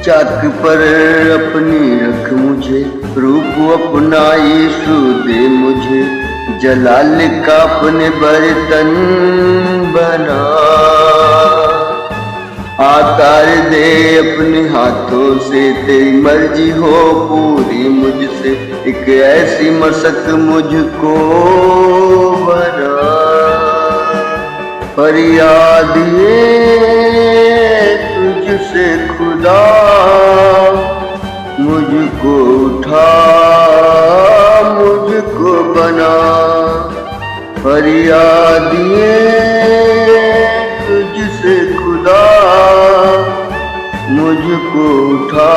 चाक पर अपनी रख मुझे, रूप अपना यीशु दे मुझे, जलाल का अपने बर्तन बना, आकार दे अपने हाथों से, तेरी मर्जी हो पूरी मुझसे, एक ऐसी मशक मुझको बना। फरियाद ये तुझसे खुदा, मुझको उठा मुझको बना। फरियाद ये तुझसे खुदा, मुझको उठा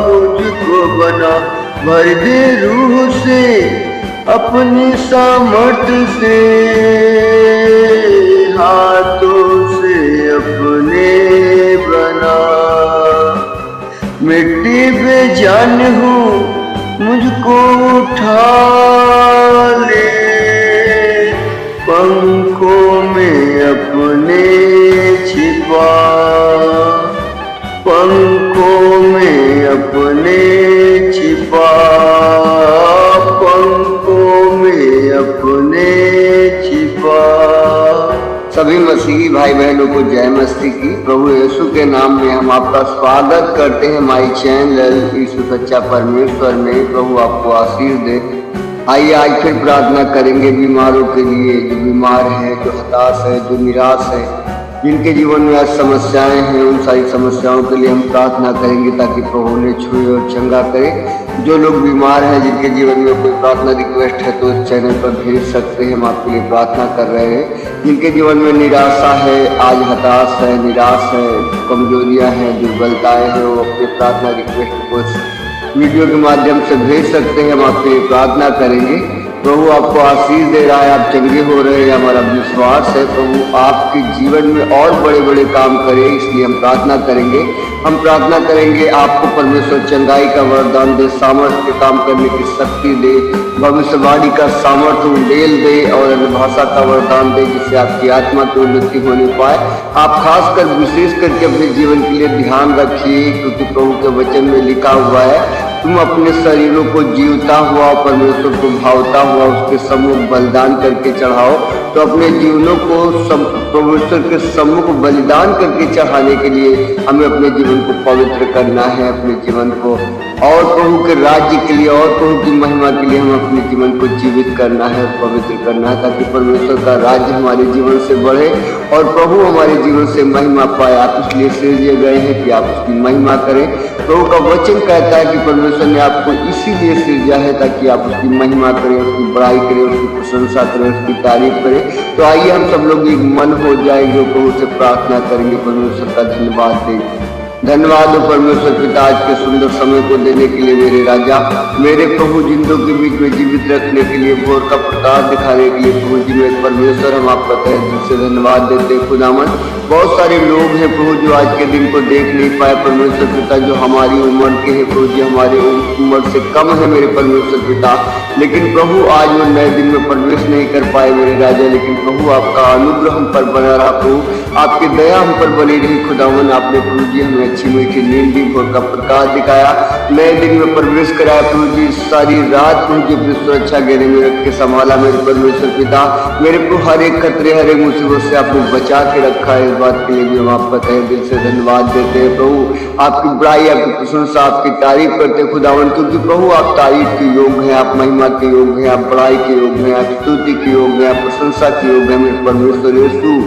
मुझको बना। भर दे रूह से अपनी सामर्थ्य से, हाथों से अपने बना। मिट्टी पे जान हूँ मुझको उठा ले, पंखों में अपने छिपा, पंखों में अपने छिपा, पंखों में अपने छिपा। सभी मसीही भाई बहनों को जय मसीह की। प्रभु यीशु के नाम में हम आपका स्वागत करते हैं माई चैनल यीशु सच्चा परमेश्वर में। प्रभु आपको आशीष दे। आइए आज फिर प्रार्थना करेंगे बीमारों के लिए, जो बीमार हैं, जो हताश है, जो निराश है, जिनके जीवन में आज समस्याएं हैं, उन सारी समस्याओं के लिए हम प्रार्थना करेंगे ताकि प्रभु उन्हें छुए और चंगा करे। जो लोग बीमार हैं, जिनके जीवन में कोई प्रार्थना रिक्वेस्ट है तो इस चैनल पर भेज सकते हैं, हम आपके लिए प्रार्थना कर रहे हैं। जिनके जीवन में निराशा है, आज हताश है, निराश है, कमजोरियां हैं, दुर्बलताएं हैं, वो अपने प्रार्थना रिक्वेस्ट को वीडियो के माध्यम से भेज सकते हैं, हम आपके लिए प्रार्थना करेंगे। प्रभु आपको आशीष दे रहा है, आप चंगे हो रहे हैं, हमारा विश्वास है। प्रभु आपके जीवन में और बड़े बड़े काम करे, इसलिए हम प्रार्थना करेंगे। हम प्रार्थना करेंगे आपको परमेश्वर चंगाई का वरदान दे, सामर्थ्य के काम करने की शक्ति दे, भविष्यवाणी का सामर्थ्य उंडेल दे और अन्य भाषा का वरदान दे, जिससे आपकी आत्मा की उन्नति होने पाए। आप खासकर विशेष करके अपने जीवन के लिए ध्यान रखिए, क्योंकि प्रभु के वचन में लिखा हुआ है, तुम अपने शरीरों को जीवता हुआ, परमेश्वर को भावता हुआ उसके सम्मुख बलिदान करके चढ़ाओ। तो अपने जीवनों को परमेश्वर के सम्मुख बलिदान करके चढ़ाने के लिए हमें अपने जीवन को पवित्र करना है, अपने जीवन को और प्रभु के राज्य के लिए और प्रभु की महिमा के लिए हम अपने जीवन को जीवित करना है, पवित्र करना है, ताकि परमेश्वर का राज्य हमारे जीवन से बढ़े और प्रभु हमारे जीवन से महिमा पाए। आप इसलिए सृजे गए हैं कि आप उसकी महिमा करें। प्रभु का वचन कहता है कि परमेश्वर ने आपको इसीलिए सृजा है ताकि आप उसकी महिमा करें, उसकी बड़ाई करें, उसकी प्रशंसा करें, उसकी तारीफ करें। तो आइए हम सब लोग एक मन हो जाएंगे, प्रभु से प्रार्थना करेंगे, परमेश्वर का धन्यवाद देंगे। धन्यवाद हो परमेश्वर पिता आज के सुंदर समय को देने के लिए, मेरे राजा, मेरे प्रभु, जिंदों के बीच में जीवित रखने के लिए, भोर का प्रकाश दिखाने के लिए प्रभु जी मेरे परमेश्वर, हम आपका तहे दिल से धन्यवाद देते हैं। खुदावन, बहुत सारे लोग हैं प्रभु जो आज के दिन को देख नहीं पाए परमेश्वर पिता, जो हमारी उम्र के हैं प्रभु जी, हमारी उम्र से कम है मेरे परमेश्वर पिता, लेकिन प्रभु आज वो नए दिन में प्रवेश नहीं कर पाए मेरे राजा। लेकिन प्रभु आपका अनुग्रह हम पर बना रहा, प्रभु आपकी दया हम पर बनी रही। खुदावन, आपने प्रभु जी हमें अच्छी मीठी नींद दी, भोर का प्रकाश दिखाया, नए दिन में प्रवेश कराया प्रभु जी। सारी रात प्रभु जी अपनी सुरक्षा घेरे में रख के संभाला मेरे परमेश्वर पिता, मेरे को हर एक खतरे, हर एक मुसीबत से आपने बचा के रखा है। इस बात के लिए भी हम आपका तहे दिल से धन्यवाद देते हैं प्रभु। आपकी बड़ाई, आपकी प्रशंसा, आपकी तारीफ करते हैं खुदावन, क्योंकि प्रभु आप तारीफ के योग हैं, आप महिमा के योग हैं, आप बड़ाई के योग हैं, आप स्तुति के योग हैं, आप प्रशंसा के योग हैं मेरे परमेश्वर यीशु।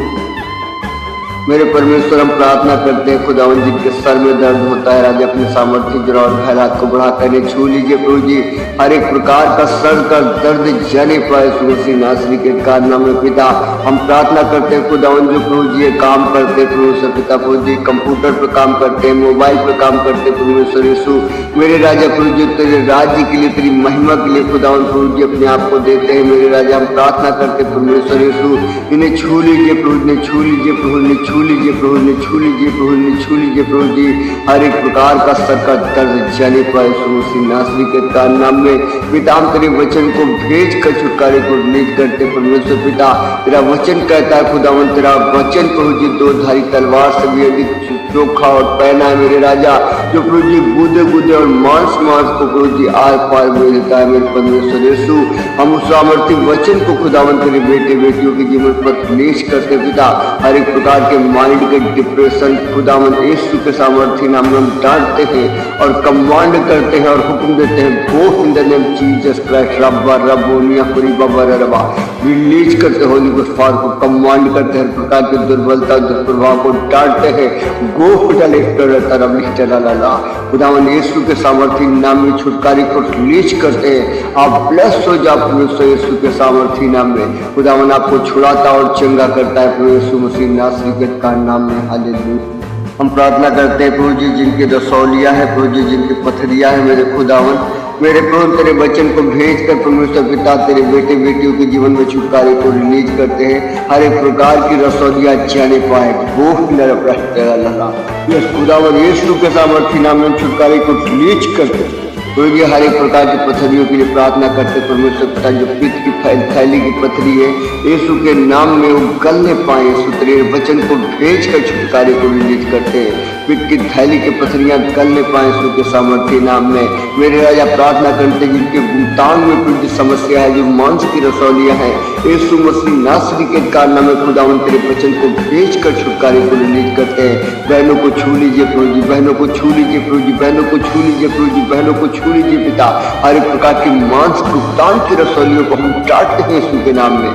मेरे परमेश्वर, हम प्रार्थना करते हैं खुदावन, जिनके सर में दर्द होता है राजा, अपने सामर्थ्य जरा और हालात को बढ़ा कर छू लीजिए प्रभु जी। हर एक प्रकार का सर का दर्द जाने पाए सुरसी नासरी के कारनामे में पिता। हम प्रार्थना करते हैं खुदावन, जो प्रभु जी ये काम करते परमेश्वर पिता, प्रभु जी कंप्यूटर पर काम करते हैं, मोबाइल पर काम करते हैं परमेश्वर यीशु मेरे राजा, प्रभु जी तेरे राज्य के लिए, तेरी महिमा के लिए खुदावन प्रभु जी अपने आप को देते हैं मेरे राजा। हम प्रार्थना करते परमेश्वर यीशु, इन्हें छू लीजिए प्रभु, ने छू लीजिए प्रभु, ने छू लीजिए प्रभु, ने छू लीजिए प्रभु, ने छू लीजिए प्रभु जी। हर एक प्रकार का सर का दर्द जाने पाए सुरसी नासरी के कारनामे में पिता। हम तेरे वचन को भेज कर छुटकारे को रिलीज करते परमेश्वर पिता। तेरा वचन कहता है खुदावन, तेरा वचन प्रभु जी दो धारी तलवार से भी अधिक चोखा और पहना है मेरे राजा, जो प्रभु जी गुदे गुदे और मांस मांस को प्रभु जी आर पार में देता है मेरे परमेश्वर यीशु। हम उस सामर्थ्य वचन को खुदावन तेरे बेटे बेटियों के जीवन पर क्लेश करते पिता, हर एक प्रकार के माइंड के डिप्रेशन खुदावन यीशु के सामर्थ्य नाम में हम डांटते हैं और कमांड करते हैं और हुक्म देते हैं, go in the name Jesus Christ रब्बा रब्बोनिया पुरी बाबा रबा, रिलीज करते होली गुड फार को कमांड करते हैं, हर प्रकार की दुर्बलता दुष्प्रभाव को डांटते हैं, गो खुदा लेकर तरफ लिखते ला खुदावन यीशु के सामर्थ्य नाम में छुटकारे को रिलीज करते हैं। आप ब्लेस हो जाओ परमेश्वर यीशु के सामर्थ्य नाम में, खुदावन आपको छुड़ाता और चंगा करता है प्रभु यीशु मसीह नासरी का नाम में। हालेलुया। हम प्रार्थना करते हैं प्रभु जी जिनकी रसौलियां है, प्रभु जी जिनकी पथरियां है मेरे खुदावन, मेरे प्रभु तेरे वचन को भेज कर परमेश्वर पिता तेरे बेटे बेटियों के जीवन में छुटकारे को रिलीज करते हैं, हर एक प्रकार की रसौलियां जाने पाए वो खुदावन यीशु के सामर्थ्य नाम में छुटकारे को रिलीज करते हैं। तो ये हर एक प्रकार की पथरियों के लिए प्रार्थना करते परमेश्वर पिता, जो पित्त की थैली की पथरी है यीशु के नाम में वो गलने पाए, यीशु तेरे वचन को भेज कर छुटकारे को रिलीज करते हैं, पित्त की थैली की पथरियां गलने पाए यीशु के सामर्थ्य नाम में। मेरे राजा प्रार्थना करते हैं जिनके भूतान में कुछ समस्या है, जो मांस की रसौलियां हैं, यीशु मसीह नासरी के कारनामे में खुदावन तेरे वचन को भेज कर छुटकारे को रिलीज करते हैं। बहनों को छू लीजिए प्रभु जी, बहनों को छू लीजिए प्रभु जी, बहनों को छू लीजिए प्रभु जी, बहनों को छू लीजिए पिता, हर एक प्रकार की मांस भुगतान की रसौलियों को हम डांटते हैं यीशु के नाम में।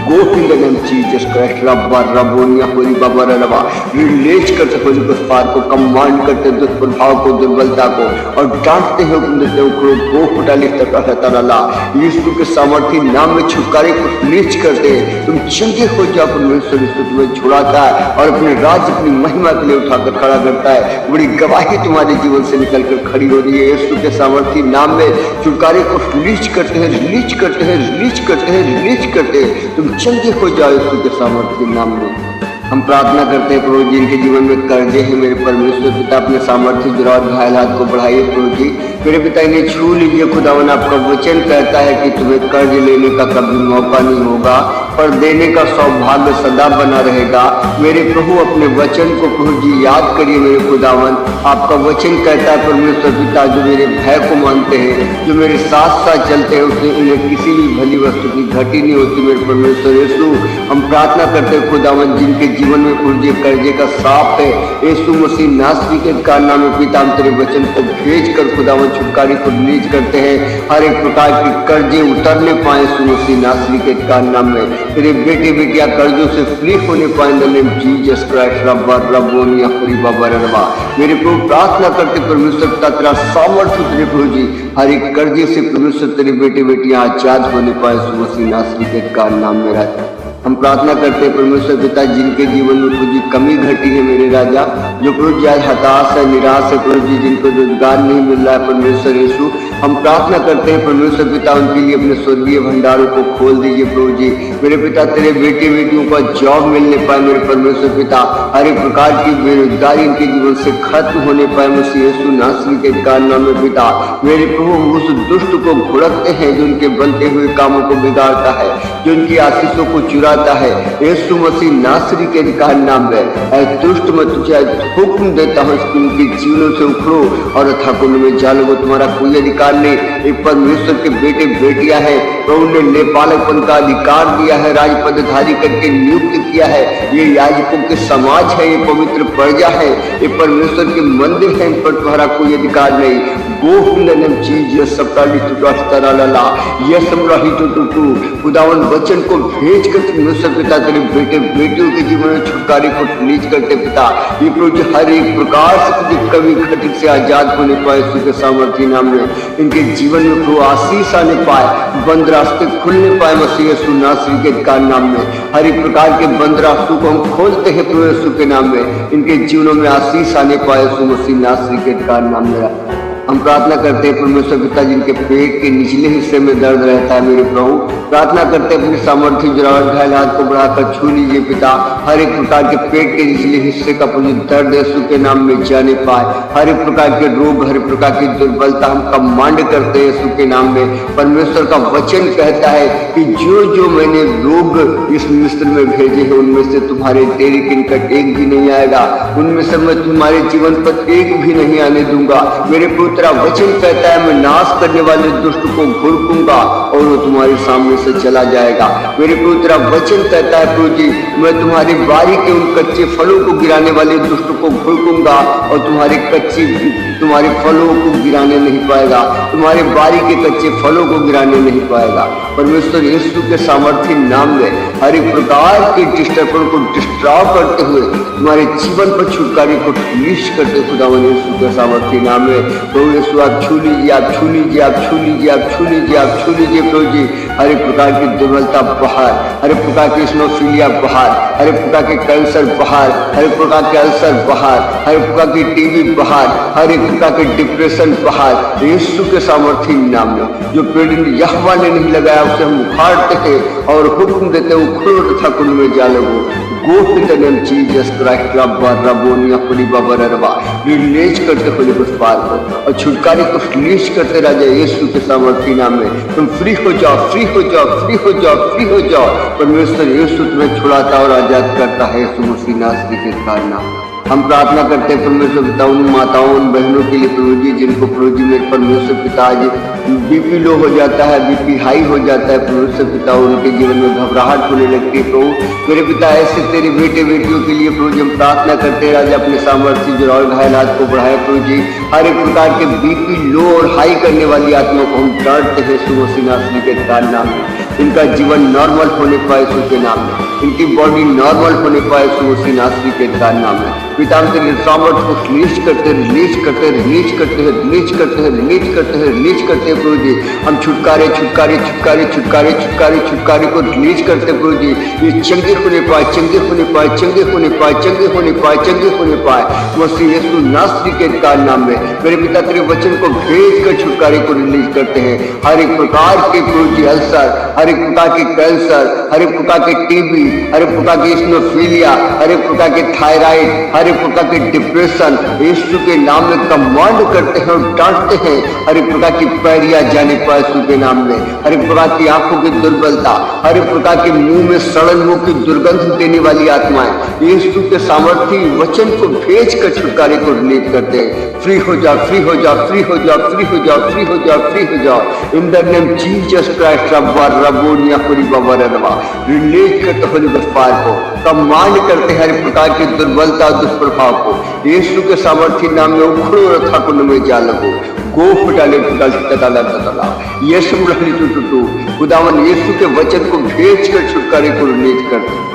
Go in the name Jesus Christ रब्बा रब्बोनिया होली बाबा रबा, रिलीज करते होली उस पार को कमांड करते दुष्प्रभाव को दुर्बलता को और डांटते हैं हुक्म देते हैं, गो खुदा लिखता ला यीशु के सामर्थ्य नाम में छुटकारे को रिलीज करते हैं। तुम चंगे हो जाओ परमेश्वर यीशु तुम्हें छुड़ाता है और अपने राज्य अपनी महिमा के लिए उठाकर खड़ा करता है। बड़ी गवाही तुम्हारे जीवन से निकल कर खड़ी हो रही है, यीशु के सामर्थ्य नाम में छुटकारे को रिलीज करते हैं, रिलीज करते हैं, रिलीज करते हैं, रिलीज करते हैं। तुम चंगे हो जाओ यीशु के सामर्थ्य नाम में। हम प्रार्थना करते हैं प्रभु जिनके जीवन में कर्जे हैं मेरे परमेश्वर पिता, अपने सामर्थ्य जुराव घायल हाथ को बढ़ाइए प्रभु जी, मेरे पिता इन्हें छू लीजिए खुदावन। आपका वचन कहता है कि तुम्हें कर्ज लेने का कभी मौका नहीं होगा पर देने का सौभाग्य सदा बना रहेगा। मेरे प्रभु अपने वचन को प्रभु जी याद करिए मेरे खुदावन। आपका वचन कहता है परमेश्वर पिता, जो मेरे भय को मानते हैं, जो मेरे साथ साथ चलते हैं, उससे उन्हें किसी भी भली वस्तु की घटी नहीं होती मेरे परमेश्वर यीशु। हम प्रार्थना करते हैं खुदावन जिनके जीवन में प्रभु जी कर्जे का साफ है, यीशु मसीह नासरी के कारनामे पिता हम तेरे वचन को भेज कर खुदावन छुटकारे को रिलीज करते हैं। हर एक प्रकार के कर्जे उतरने पाए यीशु मसीह नासरी के कारनामे में, तेरे बेटे बेटियां कर्जों से फ्री होने पाए इन द नेम जीसस क्राइस्ट रब्बा रब्बोनिया पुरी बाबा रबा। मेरे प्रभु प्रार्थना करते परमेश्वर पिता तेरा सामर्थ्य तेरे प्रभु जी हर एक कर्जे से परमेश्वर तेरे बेटे बेटियां आजाद होने पाए यीशु मसीह नासरी के कारनामे में रहते। हम प्रार्थना करते हैं परमेश्वर पिता जिनके जीवन में प्रभु जी कमी घटी है मेरे राजा, जो प्रभु जी आज हताश है निराश है प्रभु जी, जिनको रोजगार नहीं मिल रहा है परमेश्वर यीशु, हम प्रार्थना करते हैं परमेश्वर पिता उनके लिए अपने स्वर्गीय भंडारों को खोल दीजिए प्रभु जी। मेरे पिता तेरे बेटे बेटियों का जॉब मिलने पाए मेरे परमेश्वर पिता, हर एक प्रकार की बेरोजगारी इनके जीवन से खत्म होने पाए मसीह यीशु नासरी के कारनामे में पिता। मेरे प्रभु उस दुष्ट को भुड़कते हैं जो उनके बनते हुए कामों को बिगाड़ता है, जो उनकी आशीषों को चुराता है, यीशु मसीह नासरी के कारनामे में ऐ दुष्ट मैं तुझे हुक्म देता हूँ कि उनके जीवनों से उखड़ो और अथाकुंड में जालो। वो तुम्हारा कोई अधिकार नहीं, एक परमेश्वर के बेटे बेटियां हैं, प्रभु ने लेपालकपन का अधिकार दिया है, राजपदधारी करके नियुक्त किया है। ये याजकों के समाज है, ये पवित्र प्रजा है, ये परमेश्वर के मंदिर है, इन पर तुम्हारा कोई अधिकार नहीं। गो इन द नेम जीसस सबकाली तुटास्तराला ये समराही टू खुदावन वचन को भेज कर परमेश्वर पिता तेरे बेटे बेटियों के जीवन में छुटकारे को रिलीज करते पिता। ये प्रभु हर एक प्रकार से कभी घटित से आजाद होने पाए यीशु के सामर्थ्य नाम में, इनके जीवन में प्रभु आशीष आने पाए, बंद रास्ते खुलने पाए मसीह यीशु नासरी के कारनामे में। हर एक प्रकार के बंद रास्तों को हम खोलते हैं प्रभु यीशु के नाम में, इनके जीवनों में आशीष आने पाए यीशु मसीह नासरी के कारनामे में। हम प्रार्थना करते हैं परमेश्वर पिता जिनके पेट के निचले हिस्से में दर्द रहता है मेरे प्रभु, प्रार्थना करते हैं अपनी सामर्थ्य गिरावट घायल हाथ को बढ़ाकर छू लीजिए पिता। हर एक प्रकार के पेट के निचले हिस्से का दर्द यीशु के नाम में जाने पाए। हर एक प्रकार के रोग, हर एक प्रकार की दुर्बलता हम कमांड करते हैं यीशु के नाम में। परमेश्वर का वचन कहता है कि जो जो मैंने रोग इस मिस्र में भेजे हैं उनमें से तुम्हारे तेरे निकट एक भी नहीं आएगा, उनमें से मैं तुम्हारे जीवन पर एक भी नहीं आने दूंगा। मेरे पुत्र वचन कहता है मैं नाश करने वाले दुष्ट को घुड़कूंगा और वो तुम्हारे सामने से चला जाएगा। मेरे पुत्र वचन कहता है प्रभु जी मैं तुम्हारी बारी के उन कच्चे फलों को गिराने वाले दुष्ट को घुड़कूंगा और तुम्हारे फलों को गिराने नहीं पाएगा, तुम्हारे बारी के कच्चे फलों को गिराने नहीं पाएगा। परमेश्वर यीशु के सामर्थ्य नाम में हर एक प्रकार के डिस्टर्बेंस को डिस्ट्रॉय करते हुए तुम्हारे जीवन पर छुटकारे को रिलीज करते खुदावन यीशु के सामर्थ्य नाम में। प्रभु यीशु आप छू लीजिए, आप छू लीजिए, आप छू लीजिए, आप छू लीजिए, आप छू लीजिए प्रभु जी। हर एक प्रकार की दुर्बलता बाहर, हर एक प्रकार की स्नोफीलिया बाहर, हर एक प्रकार के कैंसर बाहर, हर एक प्रकार के अल्सर बाहर, हर एक प्रकार की टीबी बाहर, हर एक प्रकार के डिप्रेशन बाहर यीशु के सामर्थ्य नाम में। जो पेड़ यहोवा ने नहीं लगाया उसे हम उखाड़ते हैं और हुक्म देते हैं उखड़ो तथा कुंड में जा लगो। Go to the name Jesus Christ, रब्बा रबोनिया खुली बाबा रबा, रिलीज करते खुली उस पार को और छुटकारे को रिलीज करते राजा यीशु के सामर्थ्य नाम में। तुम फ्री हो जाओ, फ्री हो जाओ, फ्री हो जाओ, फ्री हो जाओ। परमेश्वर यीशु तुम्हें छुड़ाता और आजाद करता है यीशु मसीह नासरी के कारण। हम प्रार्थना करते हैं परमेश्वर पिता उन माताओं उन बहनों के लिए प्रभु जी जिनको प्रभु जी मेरे परमेश्वर पिता आज बीपी लो हो जाता है, बीपी हाई हो जाता है परमेश्वर पिता, उनके जीवन में घबराहट होने लगती है प्रभु मेरे पिता। ऐसे तेरे बेटे बेटियों के लिए प्रभु जी हम प्रार्थना करते हैं राजा अपने सामर्थ्य जो और घायल हाथ को बढ़ाए प्रभु जी। हर एक प्रकार के बीपी लो और हाई करने वाली आत्मा को हम डांटते हैं यीशु मसीह नासरी के नाम में। इनका जीवन नॉर्मल होने पाए यीशु के नाम में, इनकी बॉडी नॉर्मल होने पाए यीशु मसीह नासरी के नाम में। पिता हम तेरे सामर्थ को रिलीज करते रिलीज करते रिलीज करते हैं रिलीज करते हैं रिलीज करते हैं रिलीज करते हैं प्रभु जी। हम छुटकारे छुटकारे छुटकारे छुटकारे छुटकारे छुटकारे को रिलीज करते प्रभु जी। ये चंगे होने पाए, चंगे होने पाए, चंगे होने पाए, चंगे होने पाए, चंगे होने पाए मसीह यीशु नासरी के नाम में। मेरे पिता तेरे वचन को भेज कर छुटकारे को रिलीज करते हैं। हर एक प्रकार के प्रभु जी अल्सर, हर एक प्रकार के कैंसर, हर एक प्रकार के टीबी, हर एक प्रकार की स्नोफीलिया, हर एक प्रकार के थायराइड, हर एक प्रकार के डिप्रेशन यीशु के नाम में कमांड करते हैं और डांटते हैं। हर एक प्रकार की पैरिया जाने पाए यीशु के नाम में। हर एक प्रकार की आंखों की दुर्बलता, हर एक प्रकार के मुंह में सड़न मुंह की दुर्गंध देने वाली आत्माएं यीशु के सामर्थ्य वचन को भेज कर छुटकारे को रिलीज करते हैं। फ्री हो जाओ, फ्री हो जाओ, फ्री हो जाओ, फ्री हो जाओ, फ्री हो जाओ, फ्री हो जाओ इन द नेम जीसस क्राइस्ट रब्बा रबोनिया खुली बाबा रबा। रिलीज करते होली पार को कमांड करते हैं हर प्रकार की दुर्बलता दुष्प्रभाव को यीशु के सामर्थ्य नाम में उखड़ो रथा कुंड में जा लगो। गो फुटाले फुटाल तताला तताला यीशु मुरहली टूटू खुदावन यीशु के वचन को भेज कर छुटकारे को रिलीज करते।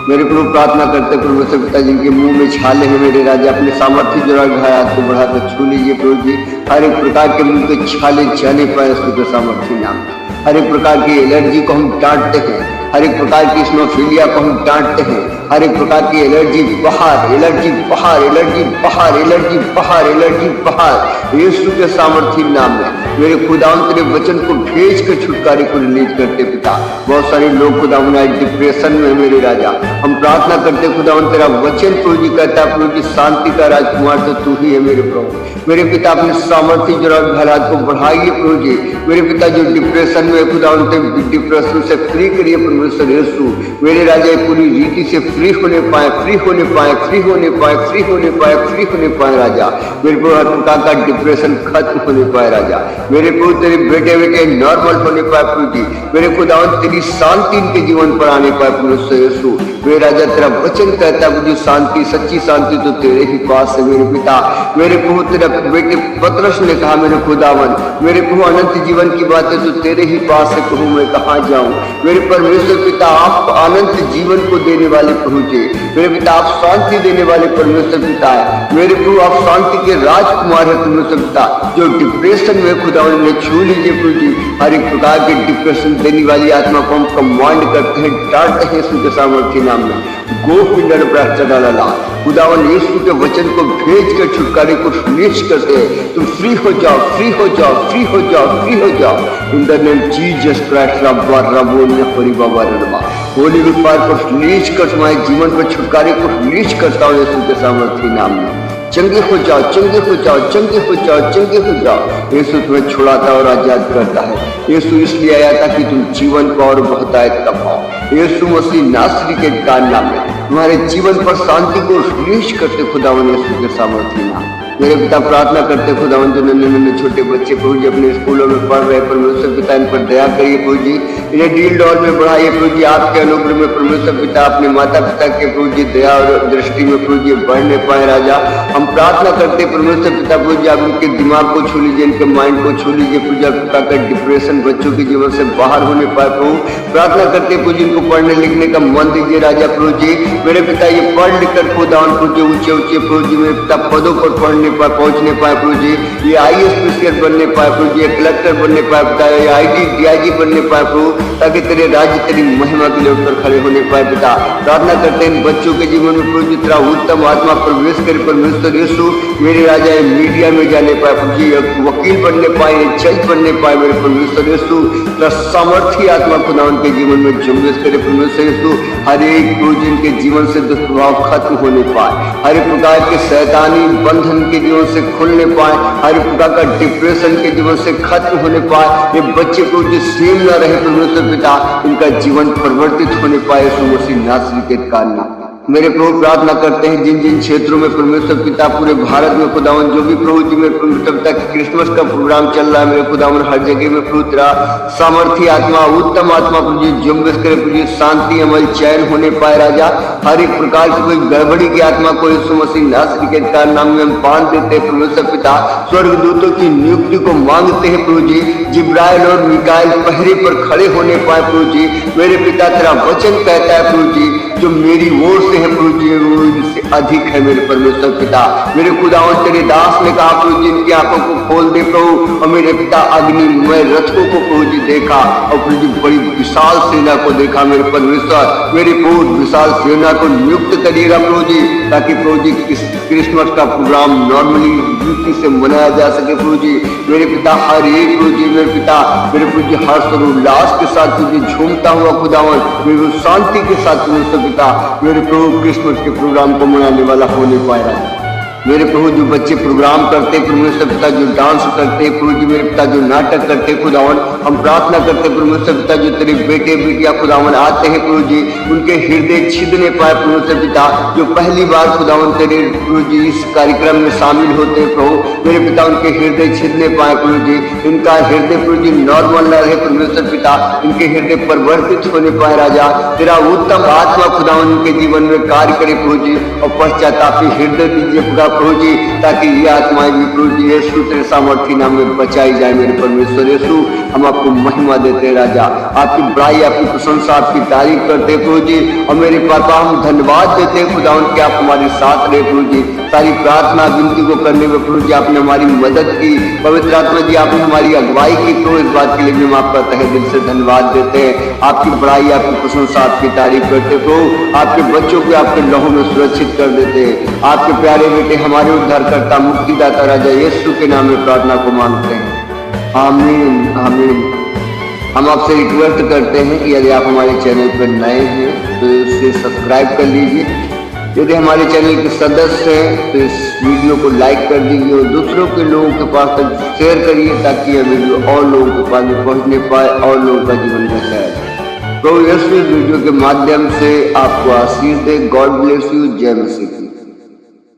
मेरे प्रभु प्रार्थना करते परमेश्वर पिता जिनके मुंह में छाले हैं मेरे राजा अपने सामर्थ्य जरा हाथ को बढ़ाकर छू लीजिए प्रभु जी। हर एक प्रकार के मुंह के छाले जाने पाए यीशु के सामर्थ्य नाम। हर एक प्रकार की एलर्जी को हम डांटते हैं, हर एक प्रकार की स्नोफीलिया को हम डांटते हैं। हर एक प्रकार की एलर्जी बाहर, एलर्जी बाहर, एलर्जी बाहर, एलर्जी बाहर, एलर्जी बाहर यीशु के सामर्थ्य नाम में। मेरे खुदावन तेरे वचन को भेज कर छुटकारे को रिलीज करते पिता। बहुत सारे लोग खुदावन आज डिप्रेशन में मेरे राजा हम प्रार्थना करते खुदावन तेरा वचन प्रभु जी कहता है प्रभु जी शांति का राजकुमार तो तू ही है मेरे प्रभु। मेरे पिता अपने सामर्थ्य जरा हालात को बढ़ाइए प्रभु जी। मेरे पिता जो डिप्रेशन में खुदावन डिप्रेशन से फ्री करिए परमेश्वर यीशु। मेरे राजा पूरी रीति से फ्री होने पाए, फ्री होने पाए, फ्री होने पाए, फ्री होने पाए, फ्री होने पाए राजा। मेरे प्रभु हर प्रकार का डिप्रेशन खत्म होने पाए राजा। मेरे प्रभु तेरे बेटे बेटे नॉर्मल होने पाए प्रभु जी। मेरे खुदावन तेरी शांति इनके जीवन पर आने पाए परमेश्वर यीशु। मेरे राजा तेरा वचन कहता है मुझे शांति सच्ची शांति तो तेरे ही पास है मेरे पिता। मेरे प्रभु तेरा बेटे पतरस ने कहा मेरे खुदावन मेरे प्रभु अनंत जीवन की बातें तो तेरे ही पास है प्रभु मैं कहाँ जाऊं। मेरे परमेश्वर पिता आप अनंत जीवन को देने वाले प्रभु जी। मेरे पिता आप शांति देने वाले परमेश्वर पिता है। मेरे प्रभु आप शांति के राजकुमार है परमेश्वर पिता। जो डिप्रेशन में खुदावन ने छू लीजिए प्रभु जी। हर एक प्रकार के डिप्रेशन देने वाली आत्मा को हम कमांड करते हैं, डांटते हैं यीशु के सामर्थ्य नाम में। गोपिंदर भ्रष्टाचारा खुदावन यीशु के वचन को भेज कर छुटकारे को रिलीज करते हैं। तुम फ्री हो जाओ, फ्री हो जाओ, फ्री हो जाओ, फ्री हो जाओ। इन the name Jesus Christ Holi fire को रिलीज कर, तुम्हारे जीवन पर छुटकारे को रिलीज करता हूँ यीशु के सामर्थी नाम में। चंगे हो जाओ, चंगे हो जाओ, चंगे हो जाओ, चंगे हो जाओ। यीशु तुम्हें छुड़ाता और आजाद करता है। यीशु इसलिए आया था कि तुम जीवन को और बहुतायत का पाओ। यीशु मसीह नासरी के नाम में तुम्हारे जीवन पर शांति को रिलीज करते खुदावन यीशु के सामर्थी नाम। मेरे पिता प्रार्थना करते खुदावन जो नन्हे छोटे बच्चे प्रभु जी अपने स्कूलों में पढ़ रहे, परमेश्वर पिता इन पर दया करिए प्रभु जी, इन्हें डील डॉल में बढ़ाइए प्रभु जी, आपके अनुग्रह में परमेश्वर पिता अपने माता पिता के प्रभु जी दया और दृष्टि में प्रभु जी बढ़ने पाए। राजा हम प्रार्थना करते परमेश्वर पिता प्रभु जी, आप उनके दिमाग को छू लीजिए, इनके माइंड को छू लीजिए प्रभु जी, पिता का डिप्रेशन बच्चों के जीवन से बाहर होने पाए प्रभु। प्रार्थना करते प्रभु जी इनको पढ़ने लिखने का मन दीजिए राजा प्रभु जी। मेरे पिता ये पढ़ लिख कर खुदावन प्रभु जी ऊंचे ऊंचे प्रभु जी मेरे पिता पदों पर पढ़ने पाए, पहुंचने पाए प्रभु जी, ये IAS स्पेशल बनने पाए प्रभु जी, कलेक्टर बनने पाए पिता, ये ID DIG बनने पाए प्रभु, ताकि तेरे राज्य तेरी महिमा के लिए उठकर खड़े होने पाए पिता। प्रार्थना करते हैं इन बच्चों के जीवन में प्रभु जी तेरा उत्तम आत्मा प्रवेश करे परमेश्वर यीशु। मेरे राजा मीडिया में जाने पाए प्रभु जी, वकील बनने पाए, जज बनने पाए मेरे परमेश्वर यीशु। तेरा सामर्थी आत्मा खुदा उनके जीवन में जुम्बिश करे परमेश्वर यीशु। हर एक प्रभु जी इनके जीवन से दुष्प्रभाव खत्म होने पाए, हर एक प्रकार के शैतानी बंधन के जीवन से खुलने पाए, हर प्रकार का डिप्रेशन के जीवन से खत्म होने पाए। ये बच्चे को जो सेम न रहे परमेश्वर पिता, इनका जीवन परिवर्तित होने पाए यीशु मसीह नासरी के कारण। मेरे प्रभु प्रार्थना करते हैं जिन जिन क्षेत्रों में परमेश्वर पिता पूरे भारत में खुदावन जो भी प्रभु जी मेरे परमेश्वर पिता क्रिसमस का प्रोग्राम चल रहा है, मेरे खुदावन हर जगह में प्रभु तेरा सामर्थी आत्मा उत्तम आत्मा प्रभु जी जुम्बिश करे प्रभु जी, शांति अमल चैन होने पाए राजा। हर एक प्रकार की कोई गड़बड़ी की आत्मा को यीशु मसीह नासरी के कारण नाम में हम बांध देते हैं परमेश्वर पिता। स्वर्गदूतों की नियुक्ति को मांगते हैं प्रभु जी, जिब्राइल और मिकाइल पहरे पर खड़े होने पाए प्रभु जी। मेरे पिता तेरा वचन कहता है प्रभु जी, जो मेरी ओर से है प्रभु जी वो इनसे अधिक है मेरे परमेश्वर पिता। मेरे खुदावन तेरे दास ने कहा प्रभु जी इनकी आंखों को खोल दे प्रभु, और मेरे पिता अग्निमय रथों को प्रभु जी देखा, और प्रभु जी बड़ी विशाल सेना को देखा मेरे परमेश्वर। मेरे प्रभु विशाल सेना को नियुक्त करिएगा प्रभु जी, ताकि प्रभु जी क्रिसमस का प्रोग्राम नॉर्मली ड्यूटी से मनाया जा सके प्रभु जी। मेरे पिता हर एक प्रभु जी मेरे पिता मेरे प्रभु जी हर्ष और उल्लास के साथ प्रभु जी झूमता हुआ खुदावन मेरे शांति के साथ परमेश्वर पिता मेरे प्रभु क्रिसमस के प्रोग्राम को मनाने वाला होने पाएगा। मेरे प्रभु जो बच्चे प्रोग्राम करते परमेश्वर पिता, जो डांस करते प्रभु जी मेरे पिता, जो नाटक करते खुदावन, हम प्रार्थना करते परमेश्वर पिता जो तेरे बेटे बेटियां खुदावन आते हैं प्रभु जी, उनके हृदय छिदने पाए परमेश्वर पिता। जो पहली बार खुदावन तेरे प्रभु जी इस कार्यक्रम में शामिल होते हैं प्रभु मेरे पिता, उनके हृदय छिदने पाए प्रभु जी, इनका हृदय प्रभु जी नॉर्मल न रहे परमेश्वर पिता, इनके हृदय परिवर्तित होने पाए राजा। तेरा उत्तम आत्मा खुदावन उनके जीवन में कार्य करे प्रभु जी, और पश्चातापी हृदय दीजिए प्रभु जी, ताकि ये आत्माएं भी प्रभु जी यीशु तेरे सामर्थी नाम में बचाई जाए मेरे परमेश्वर यीशु। हम आपको महिमा देते हैं राजा, आपकी बड़ाई आपकी प्रशंसा आपकी तारीफ करते हैं प्रभु जी, और मेरे पापा हम धन्यवाद देते हैं खुदावन कि आप हमारे साथ रहे प्रभु जी। सारी प्रार्थना विनती को करने में प्रभु जी आपने हमारी मदद की, पवित्र आत्मा जी आपने हमारी अगुवाई की, तो इस बात के लिए भी हम आपका तहे दिल से धन्यवाद देते हैं। आपकी बड़ाई आपकी प्रशंसा आपकी तारीफ करते प्रभु, आपके बच्चों को आपके लहू में सुरक्षित कर देते हैं। आपके प्यारे बेटे हमारे उद्धारकर्ता मुक्तिदाता राजा यीशु के नाम में प्रार्थना को मांगते हैं, आमीन आमीन। हम आपसे रिक्वेस्ट करते हैं कि यदि आप हमारे चैनल पर नए हैं तो इसे सब्सक्राइब कर लीजिए, यदि हमारे चैनल के सदस्य हैं तो इस वीडियो को लाइक कर दीजिए और दूसरों के लोगों के पास तक शेयर करिए, ताकि यह वीडियो और लोगों के पास पहुंचने पाए और लोगों का जीवन बचाए। प्रभु यीशु इस वीडियो के माध्यम से आपको आशीष दे। God bless you. जय मसीह।